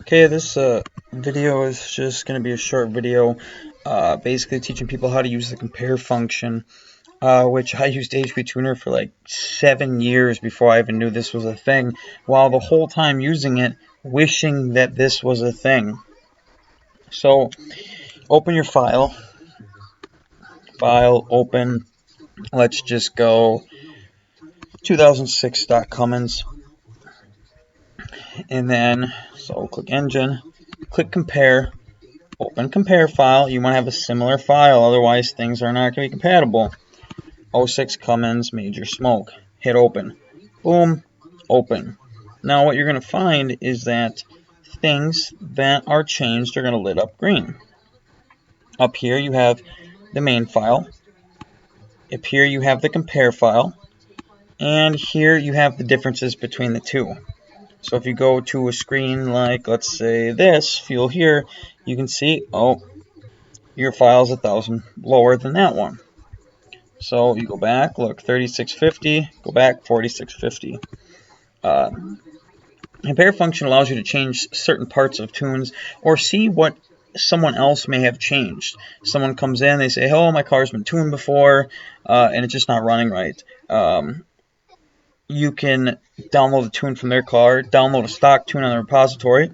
Okay, this video is just going to be a short video basically teaching people how to use the compare function, which I used Hptuner for like 7 years before I even knew this was a thing, while the whole time using it, wishing that this was a thing. So, open your file, open, let's just go 2006.Cummins, and then, so click Engine, click Compare, open compare file. You want to have a similar file, otherwise things are not going to be compatible. 06 Cummins major smoke. Hit open. Boom. Open. Now what you're going to find is that things that are changed are going to lit up green. Up here you have the main file. Up here you have the compare file. And here you have the differences between the two. So if you go to a screen like, let's say this, fuel here, you can see, oh, your file's 1,000 lower than that one. So you go back, look, 3650, go back, 4650. Compare function allows you to change certain parts of tunes or see what someone else may have changed. Someone comes in, they say, oh, my car's been tuned before, and it's just not running right. You can download a tune from their car, download a stock tune on the repository,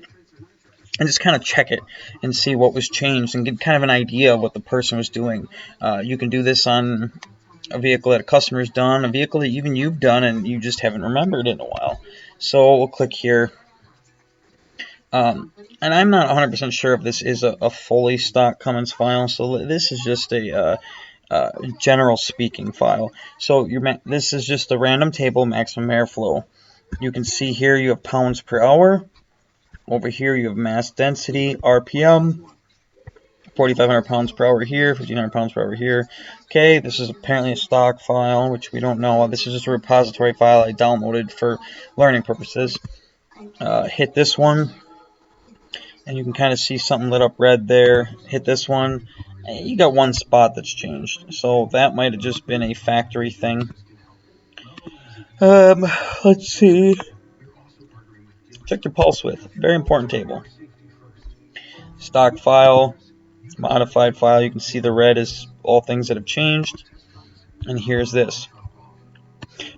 and just kind of check it and see what was changed and get kind of an idea of what the person was doing. You can do this on a vehicle that a customer's done, a vehicle that even you've done and you just haven't remembered in a while. So we'll click here. And I'm not 100% sure if this is a fully stock Cummins file, so this is just a general speaking file. So this is just a random table, maximum airflow. You can see here you have pounds per hour. Over here you have mass density, RPM, 4,500 pounds per hour here, 1,500 pounds per hour here. Okay, this is apparently a stock file, which we don't know. This is just a repository file I downloaded for learning purposes. Hit this one, and you can kind of see something lit up red there. Hit this one, you got one spot that's changed. So that might have just been a factory thing. Let's see. Check your pulse width. Very important table. Stock file, modified file. You can see the red is all things that have changed. And here's this.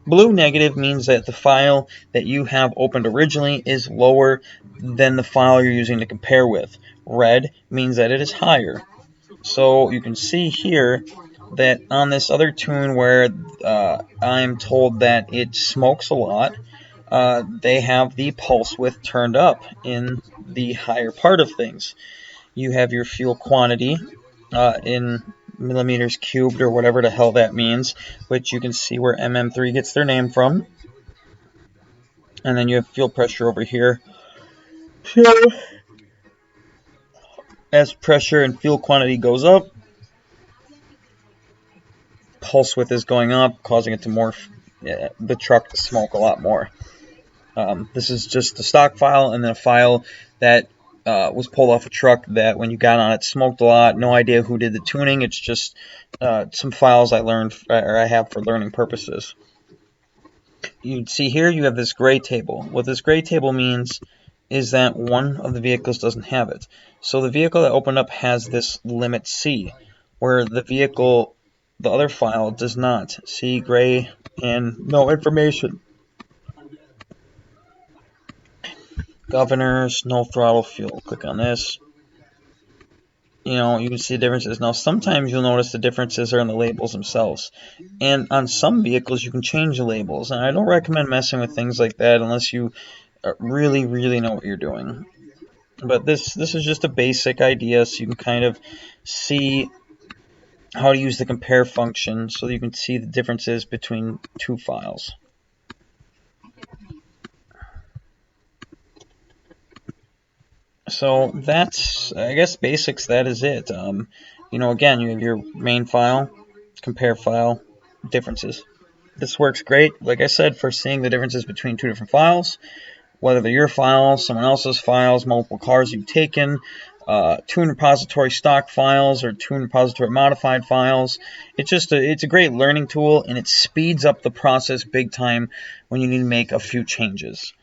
Blue negative means that the file that you have opened originally is lower than the file you're using to compare with. Red means that it is higher. So you can see here that on this other tune where I'm told that it smokes a lot, they have the pulse width turned up in the higher part of things. You have your fuel quantity in millimeters cubed or whatever the hell that means, which you can see where MM3 gets their name from. And then you have fuel pressure over here. So as pressure and fuel quantity goes up, pulse width is going up, causing it to the truck to smoke a lot more. This is just a stock file, and then a file that was pulled off a truck that when you got on it smoked a lot. No idea who did the tuning. It's just some files I have for learning purposes. You see here you have this gray table. What this gray table means is that one of the vehicles doesn't have it. So the vehicle that opened up has this limit C, where the other file does not. See, gray and no information. Governors, no throttle fuel. Click on this. You can see the differences. Now, sometimes you'll notice the differences are in the labels themselves. And on some vehicles, you can change the labels. And I don't recommend messing with things like that unless you really, really know what you're doing. But this is just a basic idea, so you can kind of see how to use the compare function so you can see the differences between two files. So that's, I guess, basics. That is it. Again, you have your main file, compare file, differences. This works great, like I said, for seeing the differences between two different files, whether they're your files, someone else's files, multiple cars you've taken, tune repository stock files, or tune repository modified files. It's a great learning tool, and it speeds up the process big time when you need to make a few changes.